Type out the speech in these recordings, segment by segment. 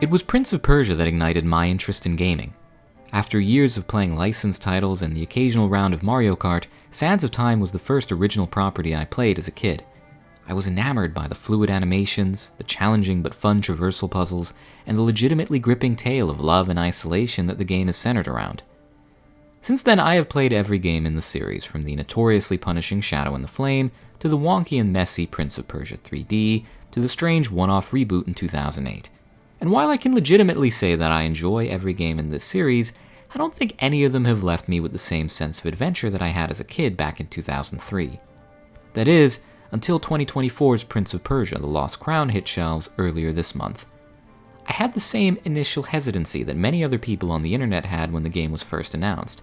It was Prince of Persia that ignited my interest in gaming. After years of playing licensed titles and the occasional round of Mario Kart, Sands of Time was the first original property I played as a kid. I was enamored by the fluid animations, the challenging but fun traversal puzzles, and the legitimately gripping tale of love and isolation that the game is centered around. Since then, I have played every game in the series, from the notoriously punishing Shadow and the Flame, to the wonky and messy Prince of Persia 3D, to the strange one-off reboot in 2008. And while I can legitimately say that I enjoy every game in this series, I don't think any of them have left me with the same sense of adventure that I had as a kid back in 2003. That is, until 2024's Prince of Persia: The Lost Crown hit shelves earlier this month. I had the same initial hesitancy that many other people on the internet had when the game was first announced.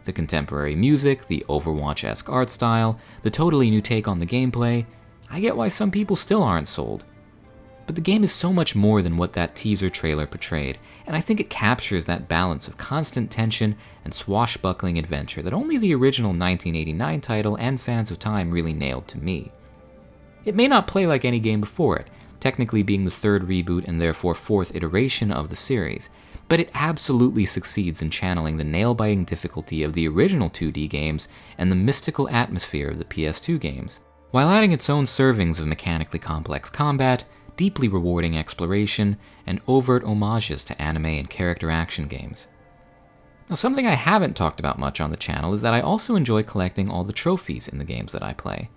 The contemporary music, the Overwatch-esque art style, the totally new take on the gameplay, I get why some people still aren't sold. But the game is so much more than what that teaser trailer portrayed, and I think it captures that balance of constant tension and swashbuckling adventure that only the original 1989 title and Sands of Time really nailed to me. It may not play like any game before it, technically being the third reboot and therefore fourth iteration of the series, but it absolutely succeeds in channeling the nail-biting difficulty of the original 2D games and the mystical atmosphere of the PS2 games, while adding its own servings of mechanically complex combat, deeply rewarding exploration, and overt homages to anime and character action games. Now, something I haven't talked about much on the channel is that I also enjoy collecting all the trophies in the games that I play.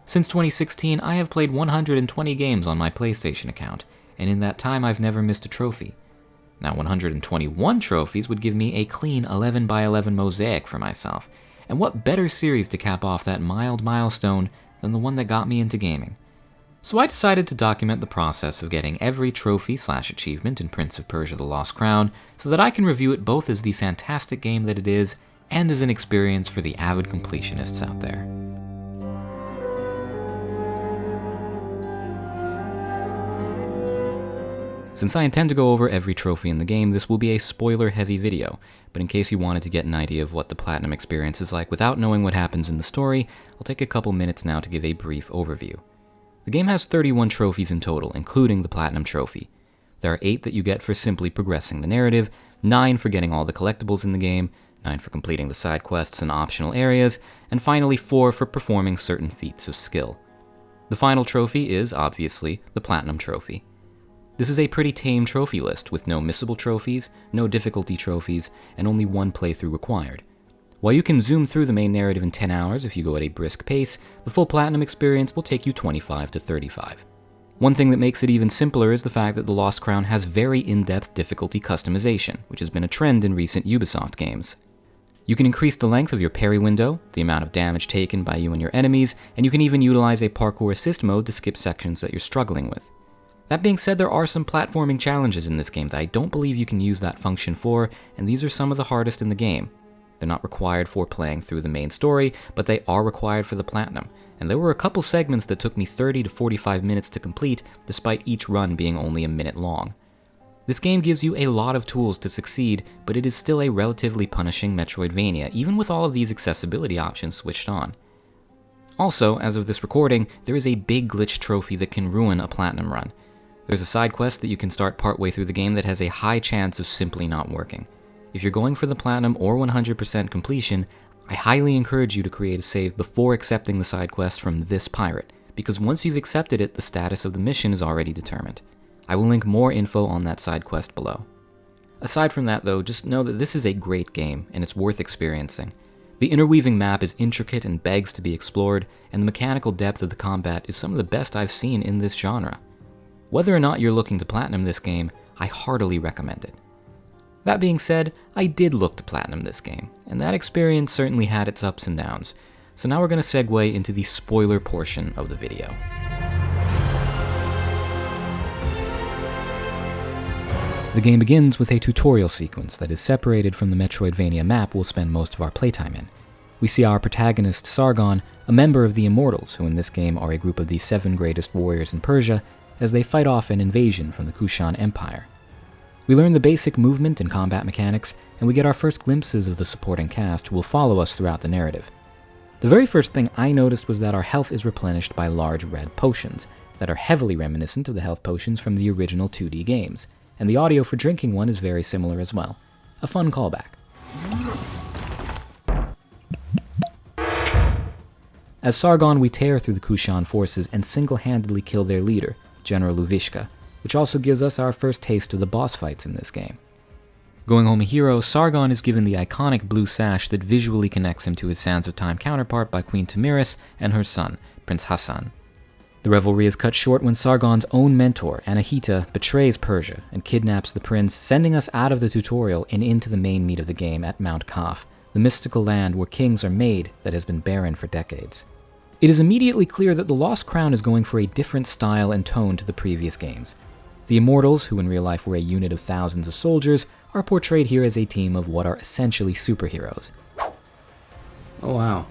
Since 2016, I have played 120 games on my PlayStation account, and in that time I've never missed a trophy. Now, 121 trophies would give me a clean 11x11 mosaic for myself, and what better series to cap off that mild milestone than the one that got me into gaming? So I decided to document the process of getting every trophy/achievement in Prince of Persia: The Lost Crown so that I can review it both as the fantastic game that it is and as an experience for the avid completionists out there. Since I intend to go over every trophy in the game, this will be a spoiler-heavy video, but in case you wanted to get an idea of what the Platinum experience is like without knowing what happens in the story, I'll take a couple minutes now to give a brief overview. The game has 31 trophies in total, including the Platinum Trophy. There are 8 that you get for simply progressing the narrative, 9 for getting all the collectibles in the game, 9 for completing the side quests and optional areas, and finally 4 for performing certain feats of skill. The final trophy is, obviously, the Platinum Trophy. This is a pretty tame trophy list, with no missable trophies, no difficulty trophies, and only one playthrough required. While you can zoom through the main narrative in 10 hours if you go at a brisk pace, the full Platinum experience will take you 25 to 35. One thing that makes it even simpler is the fact that The Lost Crown has very in-depth difficulty customization, which has been a trend in recent Ubisoft games. You can increase the length of your parry window, the amount of damage taken by you and your enemies, and you can even utilize a parkour assist mode to skip sections that you're struggling with. That being said, there are some platforming challenges in this game that I don't believe you can use that function for, and these are some of the hardest in the game. They're not required for playing through the main story, but they are required for the Platinum, and there were a couple segments that took me 30 to 45 minutes to complete, despite each run being only a minute long. This game gives you a lot of tools to succeed, but it is still a relatively punishing Metroidvania, even with all of these accessibility options switched on. Also, as of this recording, there is a big glitch trophy that can ruin a Platinum run. There's a side quest that you can start partway through the game that has a high chance of simply not working. If you're going for the Platinum or 100% completion, I highly encourage you to create a save before accepting the side quest from this pirate, because once you've accepted it, the status of the mission is already determined. I will link more info on that side quest below. Aside from that though, just know that this is a great game, and it's worth experiencing. The interweaving map is intricate and begs to be explored, and the mechanical depth of the combat is some of the best I've seen in this genre. Whether or not you're looking to Platinum this game, I heartily recommend it. That being said, I did look to Platinum this game, and that experience certainly had its ups and downs. So now we're going to segue into the spoiler portion of the video. The game begins with a tutorial sequence that is separated from the Metroidvania map we'll spend most of our playtime in. We see our protagonist Sargon, a member of the Immortals, who in this game are a group of the 7 greatest warriors in Persia, as they fight off an invasion from the Kushan Empire. We learn the basic movement and combat mechanics, and we get our first glimpses of the supporting cast who will follow us throughout the narrative. The very first thing I noticed was that our health is replenished by large red potions that are heavily reminiscent of the health potions from the original 2D games. and the audio for drinking one is very similar as well. A fun callback. As Sargon, we tear through the Kushan forces and single-handedly kill their leader, General Luvishka, which also gives us our first taste of the boss fights in this game. Going home a hero, Sargon is given the iconic blue sash that visually connects him to his Sands of Time counterpart by Queen Tamiris and her son, Prince Hassan. The revelry is cut short when Sargon's own mentor, Anahita, betrays Persia and kidnaps the prince, sending us out of the tutorial and into the main meat of the game at Mount Kaf, the mystical land where kings are made that has been barren for decades. It is immediately clear that the Lost Crown is going for a different style and tone to the previous games. The Immortals, who in real life were a unit of thousands of soldiers, are portrayed here as a team of what are essentially superheroes. Oh wow.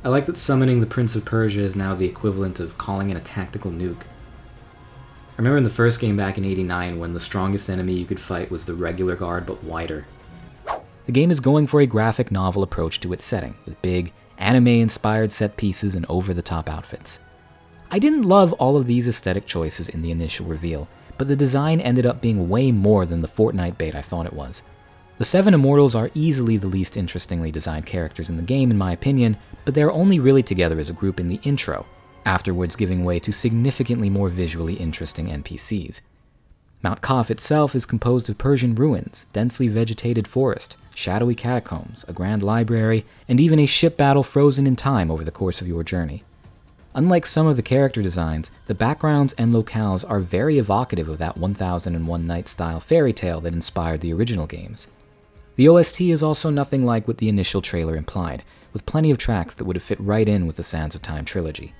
I like that summoning the Prince of Persia is now the equivalent of calling in a tactical nuke. I remember in the first game back in '89 when the strongest enemy you could fight was the regular guard but wider. The game is going for a graphic novel approach to its setting, with big, anime-inspired set pieces and over-the-top outfits. I didn't love all of these aesthetic choices in the initial reveal, but the design ended up being way more than the Fortnite bait I thought it was. The 7 Immortals are easily the least interestingly designed characters in the game in my opinion, but they are only really together as a group in the intro, afterwards giving way to significantly more visually interesting NPCs. Mount Kaf itself is composed of Persian ruins, densely vegetated forest, shadowy catacombs, a grand library, and even a ship battle frozen in time over the course of your journey. Unlike some of the character designs, the backgrounds and locales are very evocative of that 1001 Nights style fairy tale that inspired the original games. The OST is also nothing like what the initial trailer implied, with plenty of tracks that would have fit right in with the Sands of Time trilogy.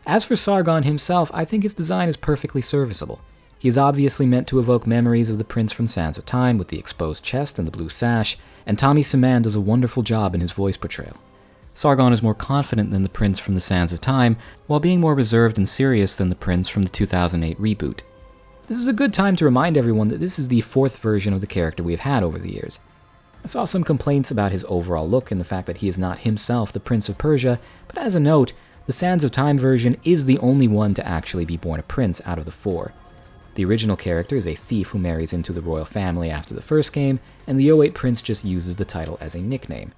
As for Sargon himself, I think his design is perfectly serviceable. He is obviously meant to evoke memories of the prince from Sands of Time with the exposed chest and the blue sash, and Tommy Saman does a wonderful job in his voice portrayal. Sargon is more confident than the prince from the Sands of Time, while being more reserved and serious than the prince from the 2008 reboot. This is a good time to remind everyone that this is the 4th version of the character we have had over the years. I saw some complaints about his overall look and the fact that he is not himself the Prince of Persia, but as a note, the Sands of Time version is the only one to actually be born a prince out of the 4. The original character is a thief who marries into the royal family after the first game, and the 08 prince just uses the title as a nickname.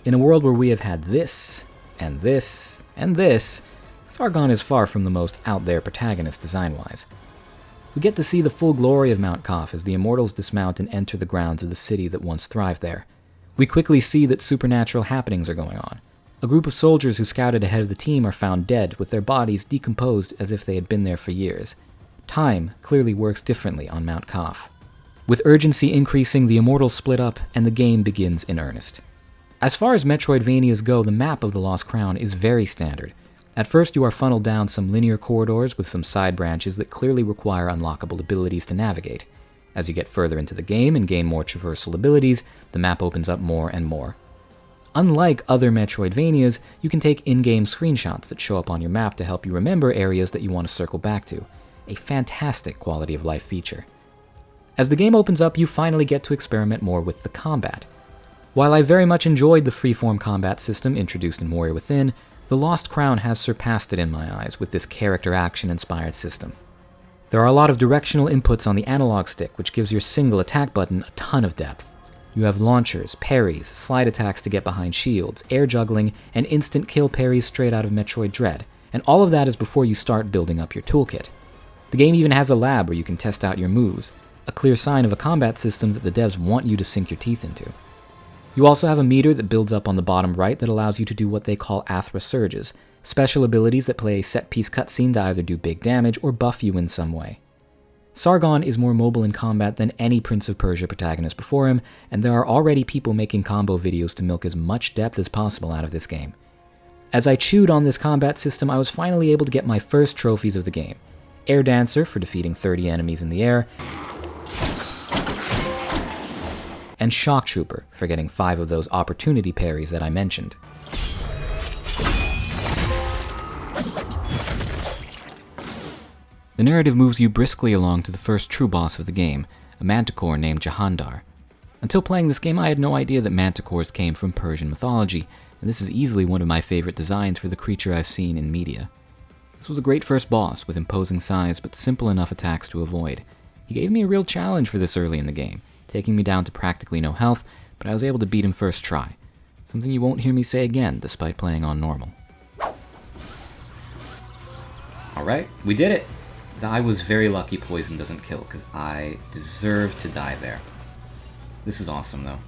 In a world where we have had this, and this, and this, Sargon is far from the most out-there protagonist design-wise. We get to see the full glory of Mount Kaf as the Immortals dismount and enter the grounds of the city that once thrived there. We quickly see that supernatural happenings are going on. A group of soldiers who scouted ahead of the team are found dead, with their bodies decomposed as if they had been there for years. Time clearly works differently on Mount Kaf. With urgency increasing, the Immortals split up, and the game begins in earnest. As far as Metroidvanias go, the map of the Lost Crown is very standard. At first, you are funneled down some linear corridors with some side branches that clearly require unlockable abilities to navigate. As you get further into the game and gain more traversal abilities, the map opens up more and more. Unlike other Metroidvanias, you can take in-game screenshots that show up on your map to help you remember areas that you want to circle back to. A fantastic quality of life feature. As the game opens up, you finally get to experiment more with the combat. While I very much enjoyed the freeform combat system introduced in Warrior Within, the Lost Crown has surpassed it in my eyes with this character action-inspired system. There are a lot of directional inputs on the analog stick, which gives your single attack button a ton of depth. You have launchers, parries, slide attacks to get behind shields, air juggling, and instant kill parries straight out of Metroid Dread, and all of that is before you start building up your toolkit. The game even has a lab where you can test out your moves, a clear sign of a combat system that the devs want you to sink your teeth into. You also have a meter that builds up on the bottom right that allows you to do what they call Athra Surges, special abilities that play a set-piece cutscene to either do big damage or buff you in some way. Sargon is more mobile in combat than any Prince of Persia protagonist before him, and there are already people making combo videos to milk as much depth as possible out of this game. As I chewed on this combat system, I was finally able to get my first trophies of the game. Air Dancer for defeating 30 enemies in the air, and Shock Trooper for getting 5 of those opportunity parries that I mentioned. The narrative moves you briskly along to the first true boss of the game, a manticore named Jahandar. Until playing this game, I had no idea that manticores came from Persian mythology, and this is easily one of my favorite designs for the creature I've seen in media. This was a great first boss with imposing size but simple enough attacks to avoid. He gave me a real challenge for this early in the game, taking me down to practically no health, but I was able to beat him first try. Something you won't hear me say again, despite playing on normal. Alright, we did it! I was very lucky poison doesn't kill, because I deserve to die there. This is awesome, though.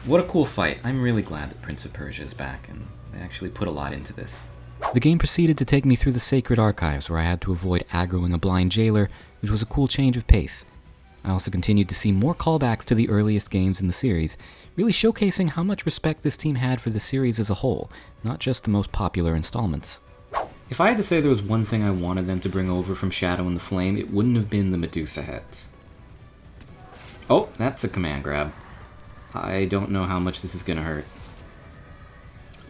What a cool fight. I'm really glad that Prince of Persia is back, and they actually put a lot into this. The game proceeded to take me through the sacred archives, where I had to avoid aggroing a blind jailer, which was a cool change of pace. I also continued to see more callbacks to the earliest games in the series, really showcasing how much respect this team had for the series as a whole, not just the most popular installments. If I had to say there was one thing I wanted them to bring over from Shadow and the Flame, it wouldn't have been the Medusa heads. Oh, that's a command grab. I don't know how much this is gonna hurt.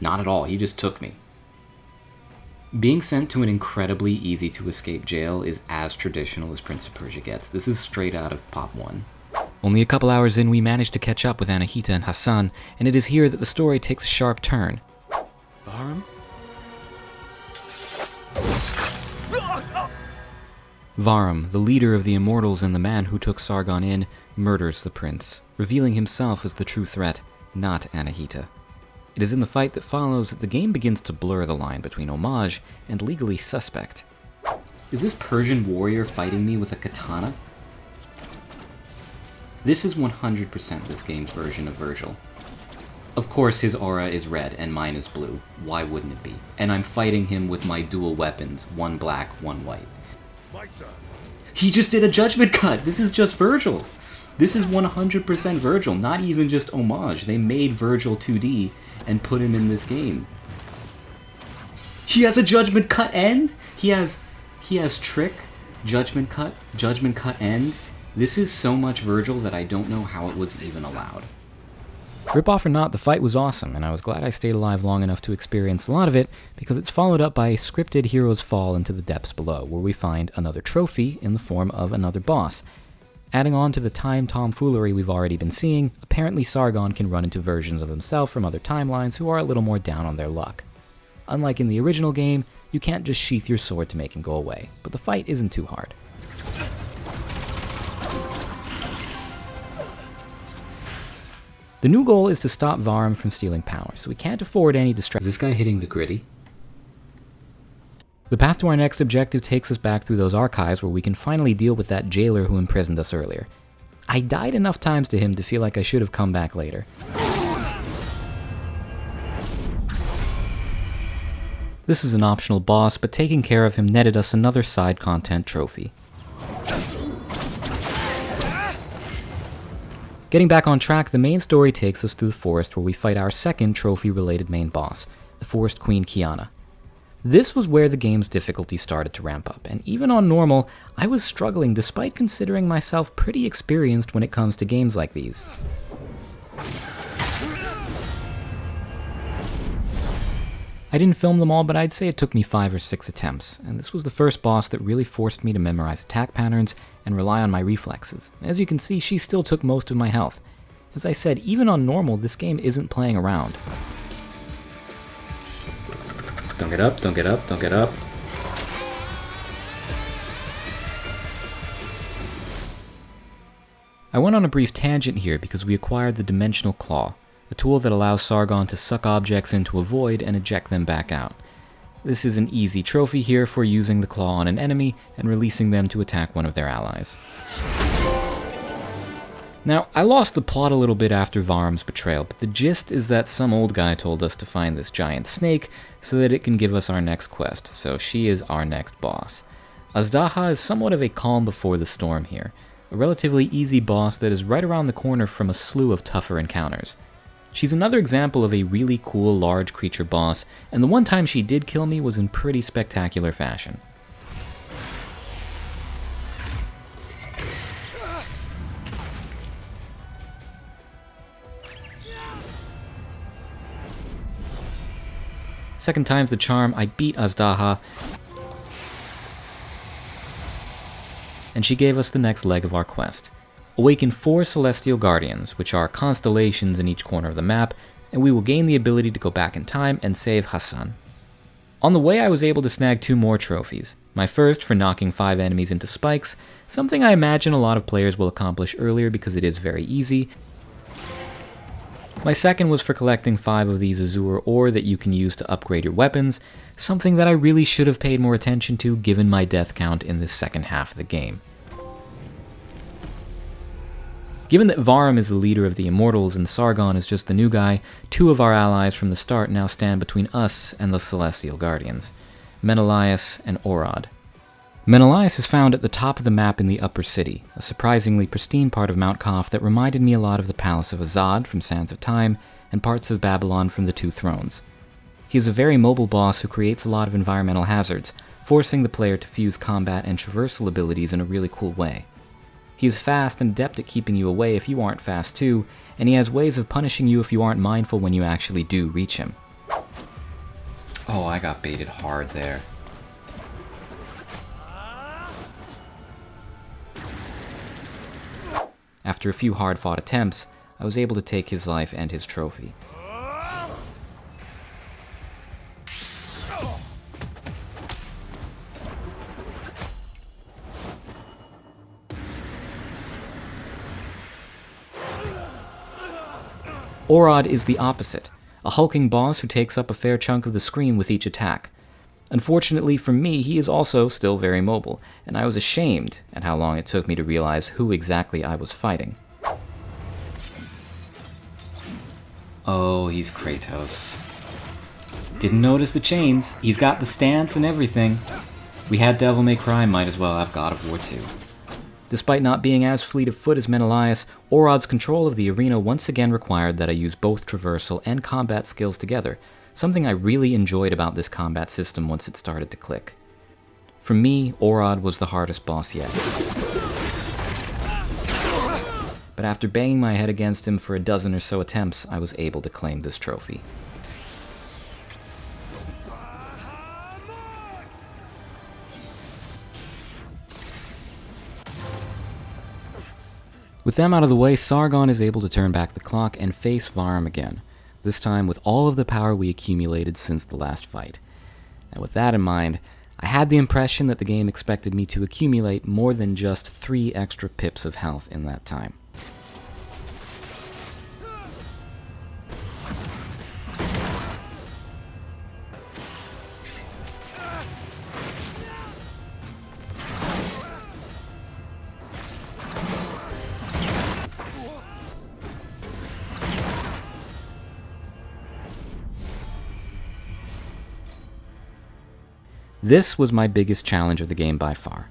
Not at all, he just took me. Being sent to an incredibly easy-to-escape jail is as traditional as Prince of Persia gets. This is straight out of Pop 1. Only a couple hours in, we managed to catch up with Anahita and Hassan, and it is here that the story takes a sharp turn. Varum? Varum, the leader of the Immortals and the man who took Sargon in, murders the prince, revealing himself as the true threat, not Anahita. It is in the fight that follows that the game begins to blur the line between homage and legally suspect. Is this Persian warrior fighting me with a katana? This is 100% this game's version of Virgil. Of course his aura is red and mine is blue. Why wouldn't it be? And I'm fighting him with my dual weapons, one black, one white. He just did a judgment cut! This is just Virgil! This is 100% Virgil, not even just homage. They made Virgil 2D and put him in this game. He has a judgment cut end? He has trick, judgment cut end. This is so much Virgil that I don't know how it was even allowed. Rip-off or not, the fight was awesome, and I was glad I stayed alive long enough to experience a lot of it, because it's followed up by a scripted hero's fall into the depths below, where we find another trophy in the form of another boss. Adding on to the time tomfoolery we've already been seeing, apparently Sargon can run into versions of himself from other timelines who are a little more down on their luck. Unlike in the original game, you can't just sheath your sword to make him go away, but the fight isn't too hard. The new goal is to stop Varum from stealing power, so we can't afford any distraction. Is this guy hitting the gritty? The path to our next objective takes us back through those archives where we can finally deal with that jailer who imprisoned us earlier. I died enough times to him to feel like I should have come back later. This is an optional boss, but taking care of him netted us another side content trophy. Getting back on track, the main story takes us through the forest where we fight our second trophy-related main boss, the Forest Queen Kiana. This was where the game's difficulty started to ramp up, and even on normal, I was struggling despite considering myself pretty experienced when it comes to games like these. I didn't film them all, but I'd say it took me 5 or 6 attempts, and this was the first boss that really forced me to memorize attack patterns and rely on my reflexes. As you can see, she still took most of my health. As I said, even on normal, this game isn't playing around. Don't get up, don't get up, don't get up. I went on a brief tangent here because we acquired the Dimensional Claw, a tool that allows Sargon to suck objects into a void and eject them back out. This is an easy trophy here for using the claw on an enemy and releasing them to attack one of their allies. Now, I lost the plot a little bit after Varum's betrayal, but the gist is that some old guy told us to find this giant snake so that it can give us our next quest, so she is our next boss. Azdaha is somewhat of a calm before the storm here, a relatively easy boss that is right around the corner from a slew of tougher encounters. She's another example of a really cool large creature boss, and the one time she did kill me was in pretty spectacular fashion. Second time's the charm, I beat Azdaha, and she gave us the next leg of our quest. Awaken 4 Celestial Guardians, which are constellations in each corner of the map, and we will gain the ability to go back in time and save Hassan. On the way, I was able to snag 2 more trophies, My first for knocking 5 enemies into spikes, something I imagine a lot of players will accomplish earlier because it is very easy. My second was for collecting 5 of these azure ore that you can use to upgrade your weapons, something that I really should have paid more attention to given my death count in this second half of the game. Given that Varum is the leader of the Immortals and Sargon is just the new guy, 2 of our allies from the start now stand between us and the Celestial Guardians, Menelaus and Orod. Menelaus is found at the top of the map in the Upper City, a surprisingly pristine part of Mount Koth that reminded me a lot of the Palace of Azad from Sands of Time and parts of Babylon from the Two Thrones. He is a very mobile boss who creates a lot of environmental hazards, forcing the player to fuse combat and traversal abilities in a really cool way. He is fast and adept at keeping you away if you aren't fast too, and he has ways of punishing you if you aren't mindful when you actually do reach him. Oh, I got baited hard there. After a few hard-fought attempts, I was able to take his life and his trophy. Orod is the opposite, a hulking boss who takes up a fair chunk of the screen with each attack. Unfortunately for me, he is also still very mobile, and I was ashamed at how long it took me to realize who exactly I was fighting. Oh, he's Kratos. Didn't notice the chains. He's got the stance and everything. We had Devil May Cry, might as well have God of War 2. Despite not being as fleet of foot as Menelaus, Orod's control of the arena once again required that I use both traversal and combat skills together, something I really enjoyed about this combat system once it started to click. For me, Orod was the hardest boss yet. But after banging my head against him for a dozen or so attempts, I was able to claim this trophy. With them out of the way, Sargon is able to turn back the clock and face Varum again, this time with all of the power we accumulated since the last fight. And with that in mind, I had the impression that the game expected me to accumulate more than just 3 extra pips of health in that time. This was my biggest challenge of the game by far.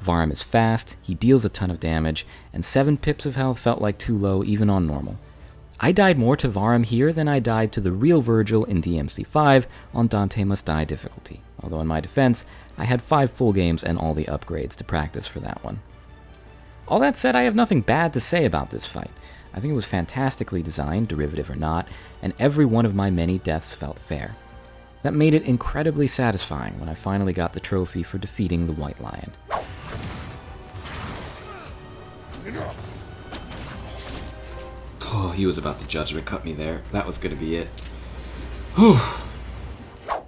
Varum is fast, he deals a ton of damage, and 7 pips of health felt like too low even on normal. I died more to Varum here than I died to the real Virgil in DMC5 on Dante Must Die difficulty, although in my defense, I had 5 full games and all the upgrades to practice for that one. All that said, I have nothing bad to say about this fight. I think it was fantastically designed, derivative or not, and every one of my many deaths felt fair. That made it incredibly satisfying when I finally got the trophy for defeating the White Lion. Oh, he was about to judgment cut me there. That was gonna be it. Whew.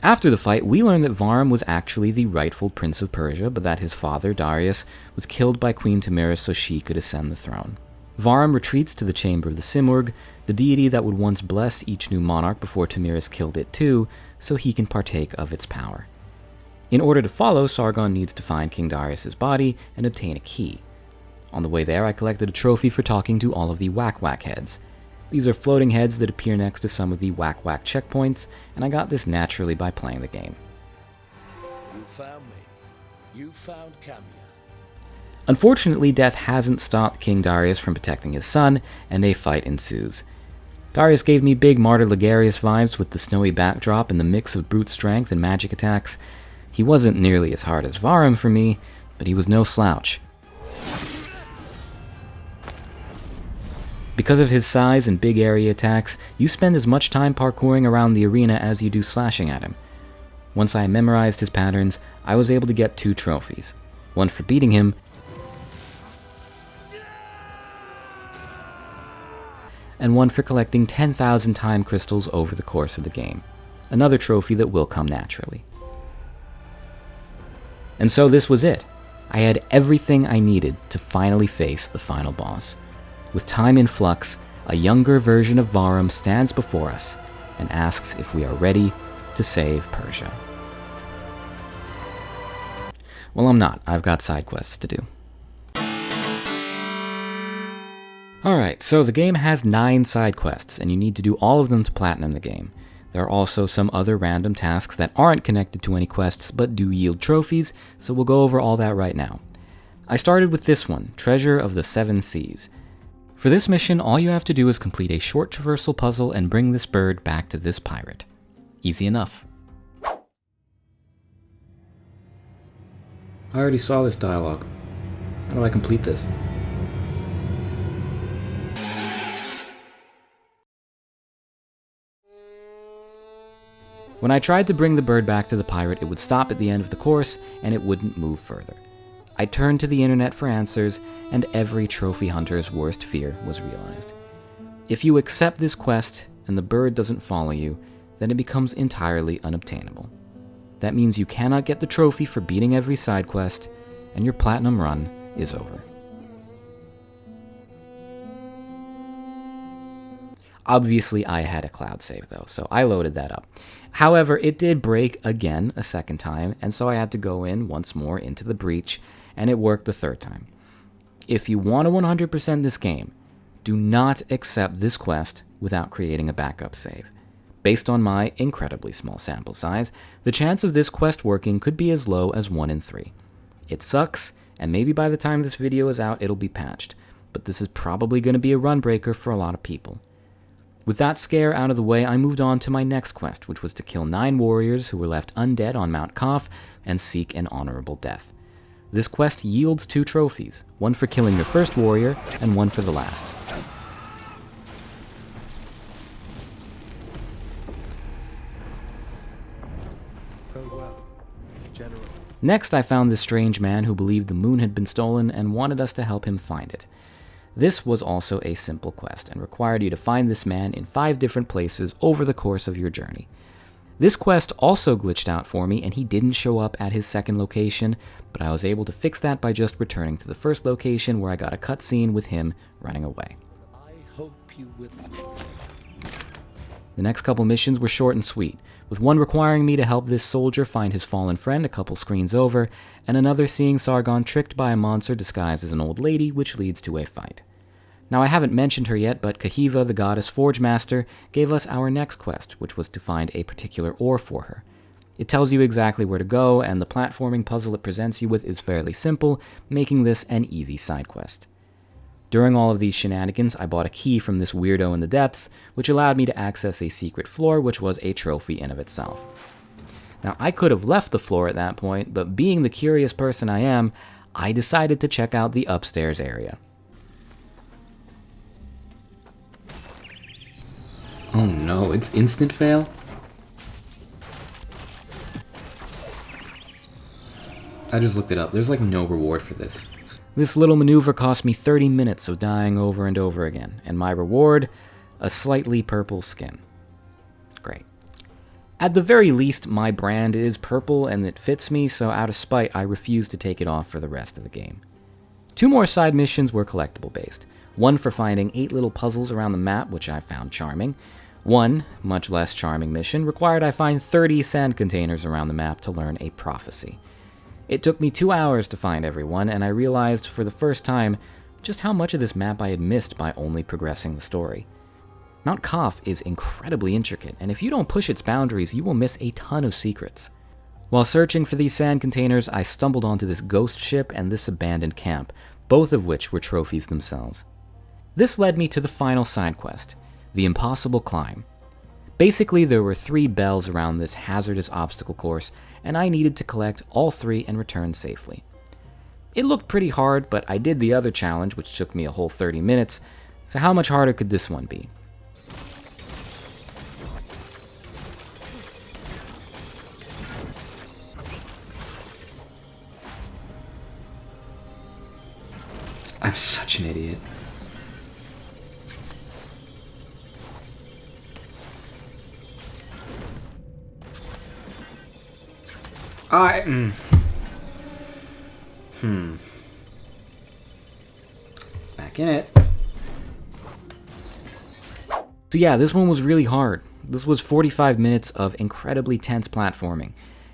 After the fight, we learned that Varum was actually the rightful Prince of Persia, but that his father, Darius, was killed by Queen Tamiris so she could ascend the throne. Varum retreats to the Chamber of the Simurgh, the deity that would once bless each new monarch before Tamiris killed it too, so he can partake of its power. In order to follow, Sargon needs to find King Darius' body and obtain a key. On the way there, I collected a trophy for talking to all of the Whack-Whack heads. These are floating heads that appear next to some of the Whack-Whack checkpoints, and I got this naturally by playing the game. You found me. You found Camia. Unfortunately, death hasn't stopped King Darius from protecting his son, and a fight ensues. Darius gave me big Martyr Ligarius vibes with the snowy backdrop and the mix of brute strength and magic attacks. He wasn't nearly as hard as Varum for me, but he was no slouch. Because of his size and big area attacks, you spend as much time parkouring around the arena as you do slashing at him. Once I memorized his patterns, I was able to get 2 trophies. One for beating him, and one for collecting 10,000 time crystals over the course of the game. Another trophy that will come naturally. And so this was it. I had everything I needed to finally face the final boss. With time in flux, a younger version of Varum stands before us and asks if we are ready to save Persia. Well, I'm not. I've got side quests to do. Alright, so the game has 9 side quests, and you need to do all of them to platinum the game. There are also some other random tasks that aren't connected to any quests but do yield trophies, so we'll go over all that right now. I started with this one, Treasure of the Seven Seas. For this mission, all you have to do is complete a short traversal puzzle and bring this bird back to this pirate. Easy enough. I already saw this dialogue. How do I complete this? When I tried to bring the bird back to the pirate, it would stop at the end of the course, and it wouldn't move further. I turned to the internet for answers, and every trophy hunter's worst fear was realized. If you accept this quest, and the bird doesn't follow you, then it becomes entirely unobtainable. That means you cannot get the trophy for beating every side quest, and your platinum run is over. Obviously, I had a cloud save though, so I loaded that up. However, it did break again a second time, and so I had to go in once more into the breach, and it worked the third time. If you want to 100% this game, do not accept this quest without creating a backup save. Based on my incredibly small sample size, the chance of this quest working could be as low as 1 in 3. It sucks, and maybe by the time this video is out it'll be patched, but this is probably going to be a run breaker for a lot of people. With that scare out of the way, I moved on to my next quest, which was to kill 9 warriors who were left undead on Mount Kaf and seek an honorable death. This quest yields 2 trophies, one for killing your first warrior and one for the last. Farewell, General. Next, I found this strange man who believed the moon had been stolen and wanted us to help him find it. This was also a simple quest and required you to find this man in 5 different places over the course of your journey. This quest also glitched out for me and he didn't show up at his second location, but I was able to fix that by just returning to the first location where I got a cutscene with him running away. I hope you will. The next couple missions were short and sweet, with one requiring me to help this soldier find his fallen friend a couple screens over, and another seeing Sargon tricked by a monster disguised as an old lady, which leads to a fight. Now I haven't mentioned her yet, but Kahiva, the goddess Forge Master, gave us our next quest, which was to find a particular ore for her. It tells you exactly where to go, and the platforming puzzle it presents you with is fairly simple, making this an easy side quest. During all of these shenanigans, I bought a key from this weirdo in the depths, which allowed me to access a secret floor, which was a trophy in of itself. Now, I could have left the floor at that point, but being the curious person I am, I decided to check out the upstairs area. Oh no, it's instant fail? I just looked it up. There's like no reward for this. This little maneuver cost me 30 minutes of dying over and over again, and my reward, a slightly purple skin. Great. At the very least, my brand is purple and it fits me, so out of spite, I refuse to take it off for the rest of the game. 2 more side missions were collectible based. One for finding 8 little puzzles around the map, which I found charming. One, much less charming mission, required I find 30 sand containers around the map to learn a prophecy. It took me 2 hours to find everyone, and I realized for the first time just how much of this map I had missed by only progressing the story. Mount Kaf is incredibly intricate, and if you don't push its boundaries, you will miss a ton of secrets. While searching for these sand containers, I stumbled onto this ghost ship and this abandoned camp, both of which were trophies themselves. This led me to the final side quest, the impossible climb. Basically, there were 3 bells around this hazardous obstacle course, and I needed to collect all 3 and return safely. It looked pretty hard, but I did the other challenge, which took me a whole 30 minutes, so how much harder could this one be? I'm such an idiot. Back in it. So yeah, this one was really hard. This was 45 minutes of incredibly tense platforming.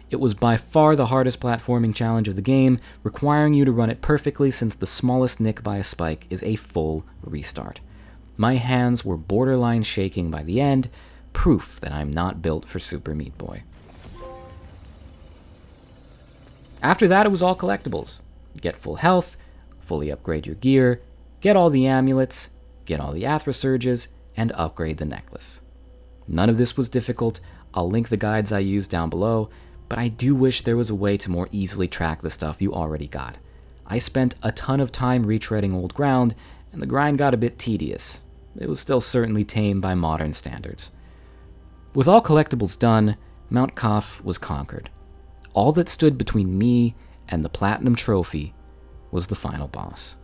It was by far the hardest platforming challenge of the game, requiring you to run it perfectly since the smallest nick by a spike is a full restart. My hands were borderline shaking by the end, proof that I'm not built for Super Meat Boy. After that, it was all collectibles. Get full health, fully upgrade your gear, get all the amulets, get all the Athra Surges, and upgrade the necklace. None of this was difficult. I'll link the guides I used down below, but I do wish there was a way to more easily track the stuff you already got. I spent a ton of time retreading old ground, and the grind got a bit tedious. It was still certainly tame by modern standards. With all collectibles done, Mount Kaf was conquered. All that stood between me and the Platinum Trophy was the final boss.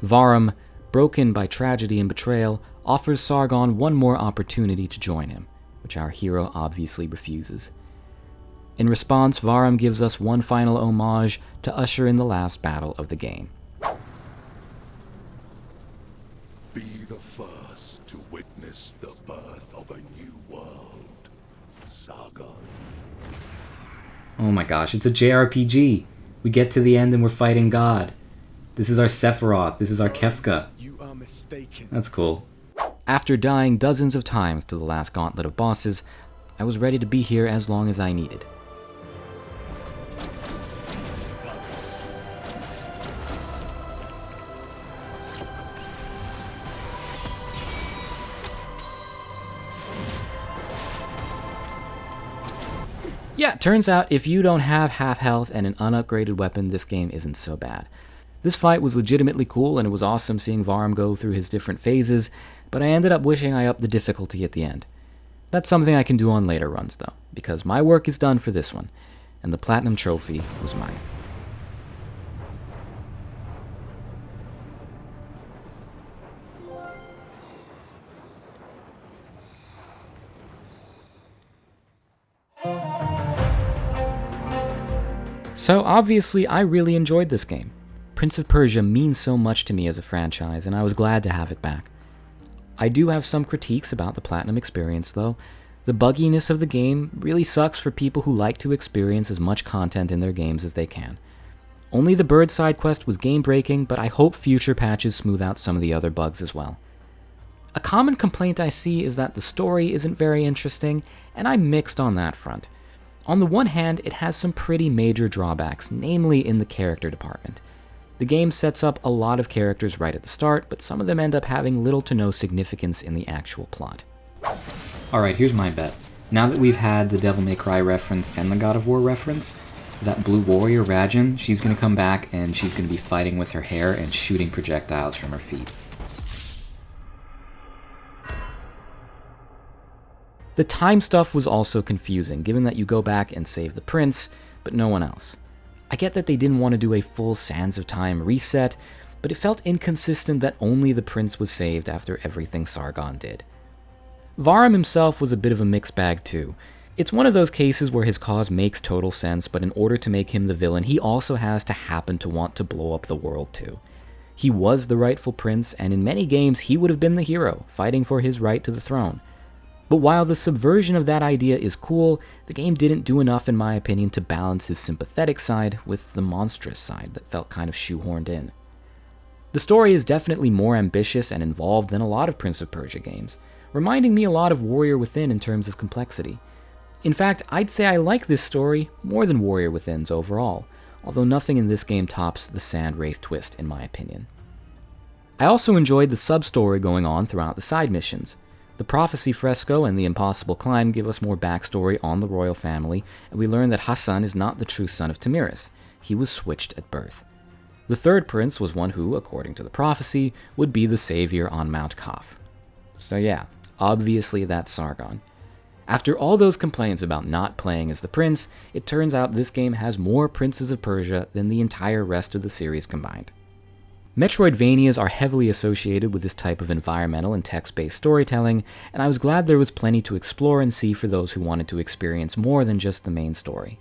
Varum, broken by tragedy and betrayal, offers Sargon one more opportunity to join him, which our hero obviously refuses. In response, Varum gives us one final homage to usher in the last battle of the game. Be the first to witness the birth of a new world, Sargon. Oh my gosh, it's a JRPG. We get to the end and we're fighting God. This is our Sephiroth, this is our Kefka. You are mistaken. That's cool. After dying dozens of times to the last gauntlet of bosses, I was ready to be here as long as I needed. Yeah, turns out if you don't have half health and an unupgraded weapon, this game isn't so bad. This fight was legitimately cool, and it was awesome seeing Varum go through his different phases, but I ended up wishing I upped the difficulty at the end. That's something I can do on later runs, though, because my work is done for this one, and the Platinum Trophy was mine. So obviously, I really enjoyed this game. Prince of Persia means so much to me as a franchise, and I was glad to have it back. I do have some critiques about the Platinum experience, though. The bugginess of the game really sucks for people who like to experience as much content in their games as they can. Only the bird side quest was game-breaking, but I hope future patches smooth out some of the other bugs as well. A common complaint I see is that the story isn't very interesting, and I'm mixed on that front. On the one hand, it has some pretty major drawbacks, namely in the character department. The game sets up a lot of characters right at the start, but some of them end up having little to no significance in the actual plot. Alright, here's my bet. Now that we've had the Devil May Cry reference and the God of War reference, that blue warrior, Rajin, she's gonna come back and she's gonna be fighting with her hair and shooting projectiles from her feet. The time stuff was also confusing, given that you go back and save the prince, but no one else. I get that they didn't want to do a full Sands of Time reset, but it felt inconsistent that only the prince was saved after everything Sargon did. Varum himself was a bit of a mixed bag too. It's one of those cases where his cause makes total sense, but in order to make him the villain, he also has to happen to want to blow up the world too. He was the rightful prince, and in many games he would have been the hero, fighting for his right to the throne. But while the subversion of that idea is cool, the game didn't do enough in my opinion to balance his sympathetic side with the monstrous side that felt kind of shoehorned in. The story is definitely more ambitious and involved than a lot of Prince of Persia games, reminding me a lot of Warrior Within in terms of complexity. In fact, I'd say I like this story more than Warrior Within's overall, although nothing in this game tops the Sand Wraith twist in my opinion. I also enjoyed the sub-story going on throughout the side missions. The Prophecy Fresco and the Impossible Climb give us more backstory on the royal family, and we learn that Hassan is not the true son of Tamiris. He was switched at birth. The third prince was one who, according to the prophecy, would be the savior on Mount Kaf. So yeah, obviously that's Sargon. After all those complaints about not playing as the prince, it turns out this game has more Princes of Persia than the entire rest of the series combined. Metroidvanias are heavily associated with this type of environmental and text-based storytelling, and I was glad there was plenty to explore and see for those who wanted to experience more than just the main story.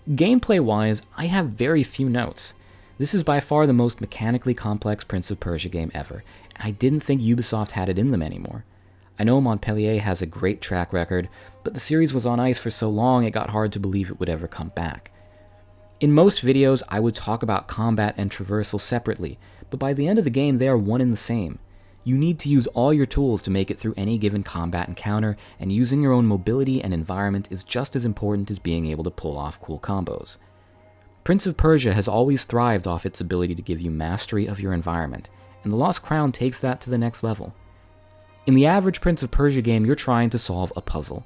Gameplay-wise, I have very few notes. This is by far the most mechanically complex Prince of Persia game ever, and I didn't think Ubisoft had it in them anymore. I know Montpellier has a great track record, but the series was on ice for so long it got hard to believe it would ever come back. In most videos, I would talk about combat and traversal separately, but by the end of the game, they are one and the same. You need to use all your tools to make it through any given combat encounter, and using your own mobility and environment is just as important as being able to pull off cool combos. Prince of Persia has always thrived off its ability to give you mastery of your environment, and The Lost Crown takes that to the next level. In the average Prince of Persia game, you're trying to solve a puzzle.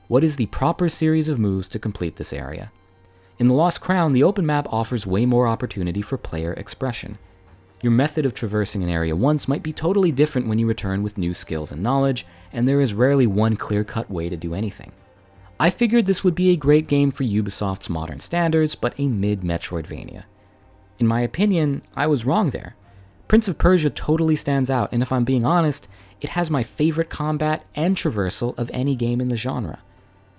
What is the proper series of moves to complete this area? In The Lost Crown, the open map offers way more opportunity for player expression. Your method of traversing an area once might be totally different when you return with new skills and knowledge, and there is rarely one clear-cut way to do anything. I figured this would be a great game for Ubisoft's modern standards, but a mid-Metroidvania. In my opinion, I was wrong there. Prince of Persia totally stands out, and if I'm being honest, it has my favorite combat and traversal of any game in the genre.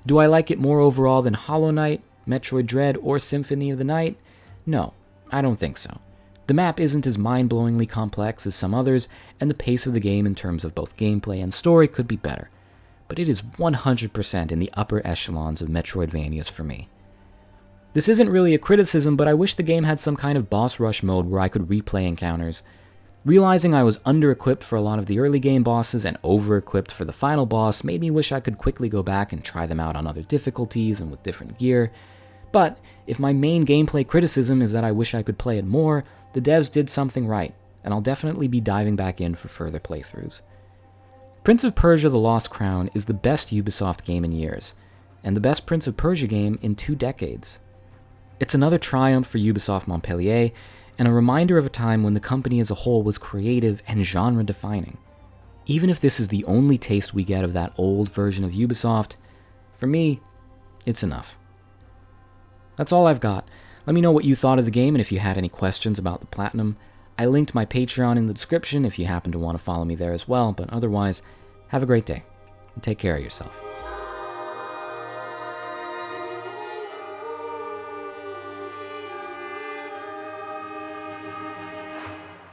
Do I like it more overall than Hollow Knight, Metroid Dread, or Symphony of the Night? No, I don't think so. The map isn't as mind-blowingly complex as some others, and the pace of the game in terms of both gameplay and story could be better. But it is 100% in the upper echelons of Metroidvanias for me. This isn't really a criticism, but I wish the game had some kind of boss rush mode where I could replay encounters. Realizing I was under-equipped for a lot of the early game bosses and over-equipped for the final boss made me wish I could quickly go back and try them out on other difficulties and with different gear. But if my main gameplay criticism is that I wish I could play it more, the devs did something right, and I'll definitely be diving back in for further playthroughs. Prince of Persia: The Lost Crown is the best Ubisoft game in years, and the best Prince of Persia game in 2 decades. It's another triumph for Ubisoft Montpellier, and a reminder of a time when the company as a whole was creative and genre-defining. Even if this is the only taste we get of that old version of Ubisoft, for me, it's enough. That's all I've got. Let me know what you thought of the game and if you had any questions about the Platinum. I linked my Patreon in the description if you happen to want to follow me there as well, but otherwise, have a great day, and take care of yourself.